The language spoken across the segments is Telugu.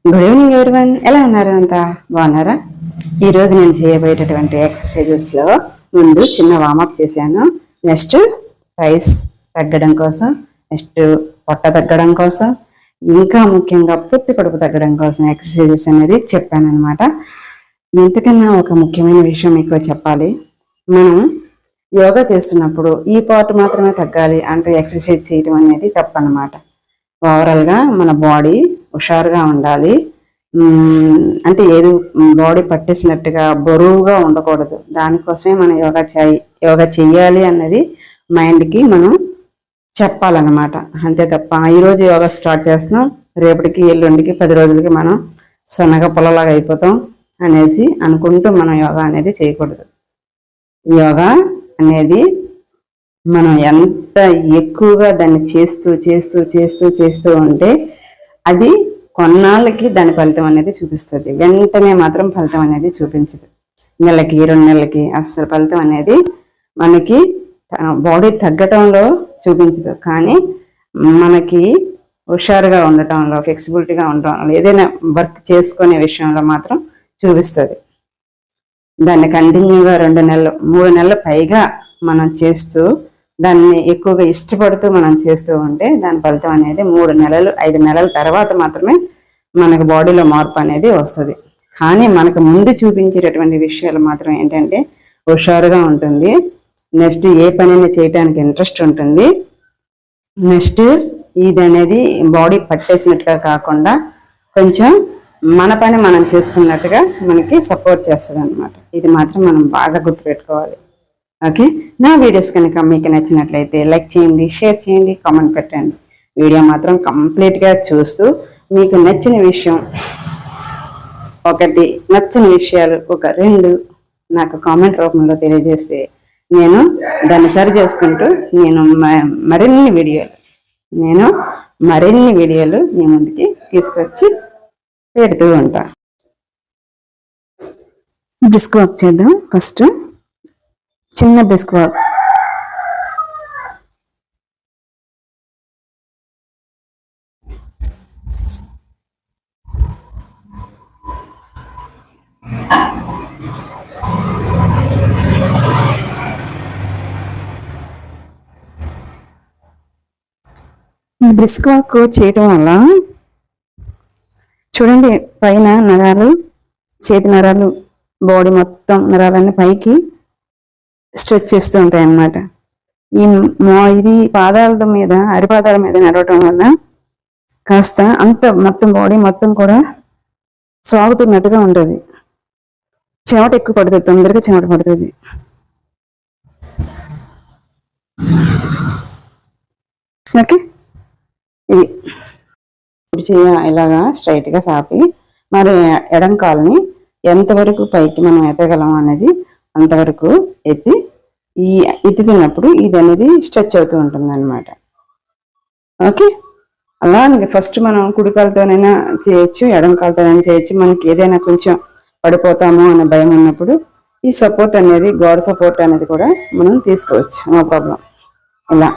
గుడ్ ఈవినింగ్ ఎవరివన్, ఎలా ఉన్నారు? అంతా బాగున్నారా? ఈరోజు నేను చేయబోయేటటువంటి ఎక్సర్సైజెస్లో ముందు చిన్న వార్మప్ చేశాను. నెక్స్ట్ రైస్ తగ్గడం కోసం, నెక్స్ట్ పొట్ట తగ్గడం కోసం, ఇంకా ముఖ్యంగా పొత్తి కడుపు తగ్గడం కోసం ఎక్సర్సైజెస్ అనేది చెప్పాను అనమాట. ఎంతకన్నా ఒక ముఖ్యమైన విషయం మీకు చెప్పాలి. మనం యోగా చేస్తున్నప్పుడు ఈ పార్ట్ మాత్రమే తగ్గాలి అంటూ ఎక్సర్సైజ్ చేయడం అనేది తప్పనమాట. ఓవరాల్గా మన బాడీ హుషారుగా ఉండాలి. అంటే ఏది బాడీ పట్టేసినట్టుగా బరువుగా ఉండకూడదు. దానికోసమే మనం యోగా చేయాలి అన్నది మైండ్కి మనం చెప్పాలన్నమాట. అంతే తప్ప ఈరోజు యోగా స్టార్ట్ చేస్తున్నాం, రేపటికి ఎల్లుండికి 10 రోజులకి మనం సన్నగా పొలలాగా అయిపోతాం అనేసి అనుకుంటూ మనం యోగా అనేది చేయకూడదు. యోగా అనేది మనం ఎంత ఎక్కువగా దాన్ని చేస్తూ చేస్తూ చేస్తూ చేస్తూ ఉంటే అది కొన్నాళ్ళకి దాని ఫలితం అనేది చూపిస్తుంది. వెంటనే మాత్రం ఫలితం అనేది చూపించదు. నెలకి 2 నెలలకి అసలు ఫలితం అనేది మనకి బాడీ తగ్గటంలో చూపించదు, కానీ మనకి హుషారుగా ఉండటంలో, ఫ్లెక్సిబిలిటీగా ఉండటంలో, ఏదైనా వర్క్ చేసుకునే విషయంలో మాత్రం చూపిస్తుంది. దాన్ని కంటిన్యూగా 2 నెలలు 3 నెలల పైగా మనం చేస్తూ దాన్ని ఎక్కువగా ఇష్టపడుతూ మనం చేస్తూ ఉంటే దాని ఫలితం అనేది 3 నెలలు 5 నెలల తర్వాత మాత్రమే మనకు బాడీలో మార్పు అనేది వస్తుంది. కానీ మనకు ముందు చూపించేటటువంటి విషయాలు మాత్రం ఏంటంటే హుషారుగా ఉంటుంది, నెక్స్ట్ ఏ పనిని చేయడానికి ఇంట్రెస్ట్ ఉంటుంది, నెక్స్ట్ ఇది అనేది బాడీ పట్టేసినట్టుగా కాకుండా కొంచెం మన పని మనం చేసుకున్నట్టుగా మనకి సపోర్ట్ చేస్తుంది అనమాట. ఇది మాత్రం మనం బాగా గుర్తుపెట్టుకోవాలి. ఓకే, నా వీడియోస్ కనుక మీకు నచ్చినట్లయితే లైక్ చేయండి, షేర్ చేయండి, కామెంట్ పెట్టండి. వీడియో మాత్రం కంప్లీట్గా చూస్తూ మీకు నచ్చిన విషయం ఒకటి, నచ్చని విషయాలు ఒక 2 నాకు కామెంట్ రూపంలో తెలియజేస్తే నేను దాన్ని సరి చేసుకుంటూ మరిన్ని వీడియోలు మీ ముందుకి తీసుకొచ్చి పెడుతూ ఉంటాను. బ్రిస్క్ వాక్ చేద్దాం. ఫస్ట్ చిన్న బ్రిస్క్ వాక్. బ్రిస్క్ వాక్ చేయటం వల్ల చూడండి, పైన నరాలు, చేతి నరాలు, బాడీ మొత్తం నరాలన్నీ పైకి స్ట్రెచ్ చేస్తూ ఉంటాయి అన్నమాట. ఇది పాదాల మీద, అరిపాదాల మీద నడవటం వల్ల కాస్త మొత్తం బాడీ మొత్తం కూడా సాగుతున్నట్టుగా ఉంటుంది. చెమట ఎక్కువ పడుతుంది, తొందరగా చెమట పడుతుంది. ఓకే, ఇది ఇలాగా స్ట్రైట్గా సాపి మరి ఎడం కాలుని ఎంతవరకు పైకి మనం ఎత్తగలం అనేది అంతవరకు ఎత్తుతున్నప్పుడు ఇది అనేది స్ట్రెచ్ అవుతూ ఉంటుంది అనమాట. ఓకే, అలా ఫస్ట్ మనం కుడికాలతోనైనా చేయొచ్చు, ఎడం కాలుతోనైనా చేయొచ్చు. మనకి ఏదైనా కొంచెం పడిపోతాము అనే భయం ఉన్నప్పుడు ఈ సపోర్ట్ అనేది, గోడ సపోర్ట్ అనేది కూడా మనం తీసుకోవచ్చు, నో ప్రాబ్లం. ఇలా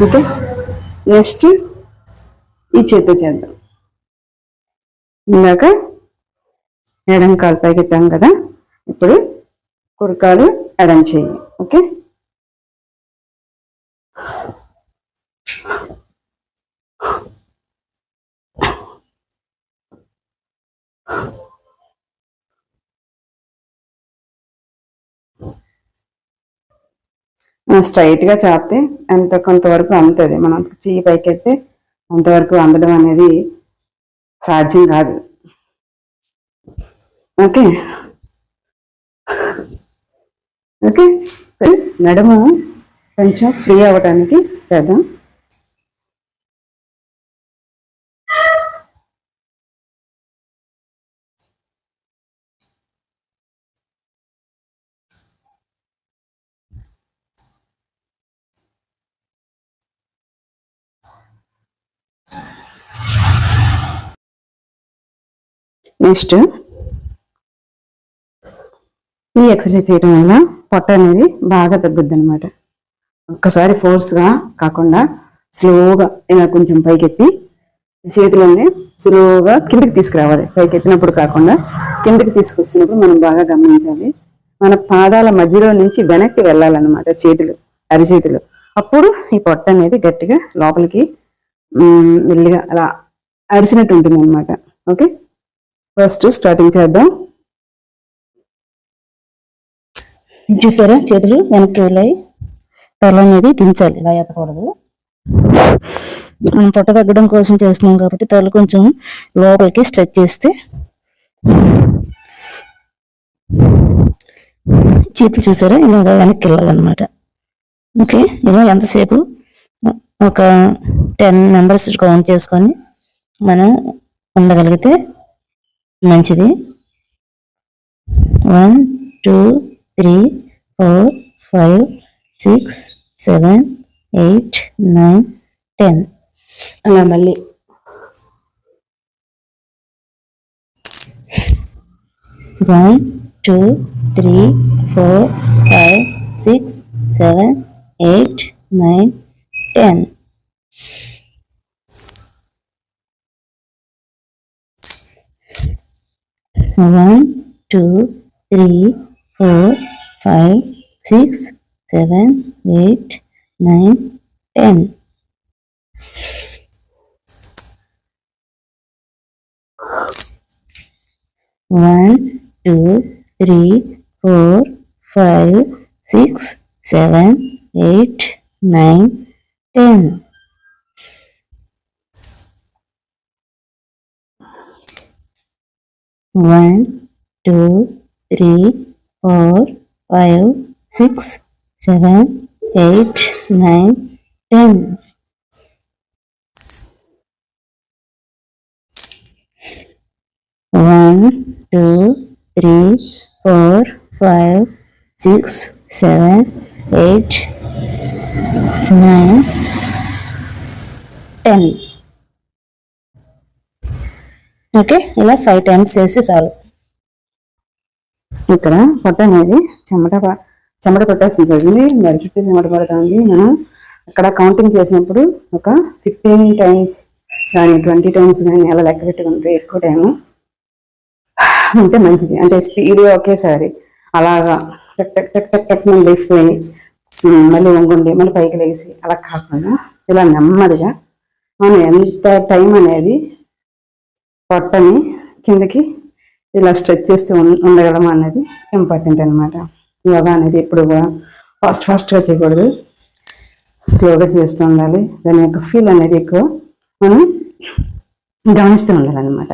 ఓకే, నెక్స్ట్ ఈ చేతి చేద్దాం. ఇందాక ఎడం కాలు పైకి ఎత్తాం కదా, ఇప్పుడు కుడికాలు ఎడం చెయ్యి. ఓకే, స్ట్రైట్గా చాపితే కొంతవరకు అందుతుంది. మనం చెయ్యి పైకెత్తే అంతవరకు అందడం అనేది సాధ్యం కాదు. ఓకే ఓకే, నడుము కొంచెం ఫ్రీ అవ్వడానికి చేద్దాం. నెక్స్ట్ ఈ ఎక్సర్సైజ్ చేయడం వల్ల పొట్ట అనేది బాగా తగ్గుద్ది అనమాట. ఒక్కసారి ఫోర్స్గా కాకుండా స్లోగా ఇలా కొంచెం పైకెత్తి చేతులన్నీ స్లోగా కిందకి తీసుకురావాలి. పైకి ఎత్తినప్పుడు కాకుండా కిందకి తీసుకొస్తున్నప్పుడు మనం బాగా గమనించాలి. మన పాదాల మధ్యలో నుంచి వెనక్కి వెళ్ళాలన్నమాట చేతులు, అరిచేతులు. అప్పుడు ఈ పొట్ట అనేది గట్టిగా లోపలికి మెల్లిగా అలా అరిసినట్టు ఉంటుంది అనమాట. ఓకే, ఫస్ట్ స్టార్టింగ్ చేద్దాం. చూసారా, చేతులు వెనక్కి వెళ్ళాయి. తల అనేది దించాలి, ఇలా ఎత్తకూడదు. మనం పొట్ట తగ్గడం కోసం చేస్తున్నాం కాబట్టి తల కొంచెం లోపలికి స్ట్రెచ్ చేస్తే చేతులు చూసారా ఇలా వెనక్కి వెళ్ళాలన్నమాట. ఓకే, ఇలా ఎంతసేపు ఒక 10 మెంబర్స్ కౌంట్ చేసుకొని మనం ఉండగలిగితే మంచిది. 1 2 3 4 5 6 7 8 9 10 అలా మళ్ళీ 1 2 3 4 5 6 7 8 9 10 1 2 3 4 5 6 7 8 9 10 1 2 3 4 5 6 7 8 9 10 1 2 3 4 5 6 7 8 9 10 1 2 3 4 5 6 7 8 9 10. ఓకే, ఇలా 5 times చేస్తే చాలు. ఇక్కడ పొట్ట అనేది చెమట పట్టేస్తుంది చూడండి, మరి చుట్టూ చెమట పడుతుంది. మనం అక్కడ కౌంటింగ్ చేసినప్పుడు ఒక 15 times కానీ 20 times కానీ అలా లెక్క పెట్టుకుంటే ఎక్కువ టైము ఉంటే మంచిది. అంటే స్పీడ్గా ఒకేసారి అలాగా టక్ టక్ టక్ టక్ టక్ మనం లేచిపోయి మళ్ళీ వంగుండి మళ్ళీ పైకి లేచి అలా కాకుండా ఇలా నెమ్మదిగా మనం ఎంత టైం అనేది పొట్టని కిందకి ఇలా స్ట్రెచ్ చేస్తూ ఉండగలమా అనేది ఇంపార్టెంట్ అనమాట. యోగా అనేది ఎప్పుడు కూడా ఫాస్ట్గా చేయకూడదు, స్లోగా చేస్తూ ఉండాలి. దాని యొక్క ఫీల్ అనేది ఎక్కువ మనం గమనిస్తూ ఉండాలన్నమాట.